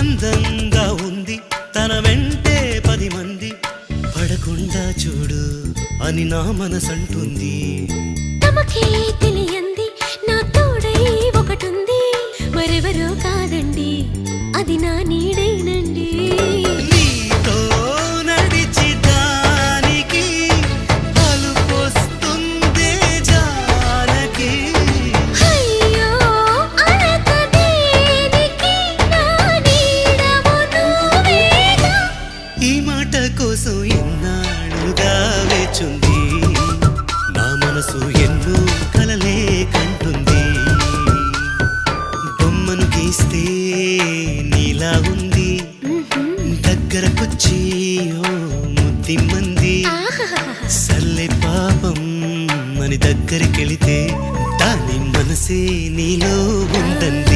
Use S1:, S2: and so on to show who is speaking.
S1: అందంగా ఉంది తన వెంటే 10 మంది పడకుండా చూడు అని నా మనసంటుంది.
S2: తమకే తెలియంది నా తోడై ఒకటుంది, మరెవరో కాదండి అది నా నీడైనండి.
S1: నీతో నడిచి దానికి అలుపొస్తుందే జానకి.
S2: అయ్యో అనక దేనికి నా నీడవు నువ్వేగా.
S1: ఈ మాట కోసం ఎన్నాళ్ళుగా వేచుంది నా మనసు, ఎన్నో కలలే కంటుంది. బొమ్మను గీస్తే నీలా ఉంది, దగ్గరకొచ్చి ఓ ముద్దిమ్మంది. సల్లే పాపం అని దగ్గరికెళితే దాని మనసే నీలో ఉందండి.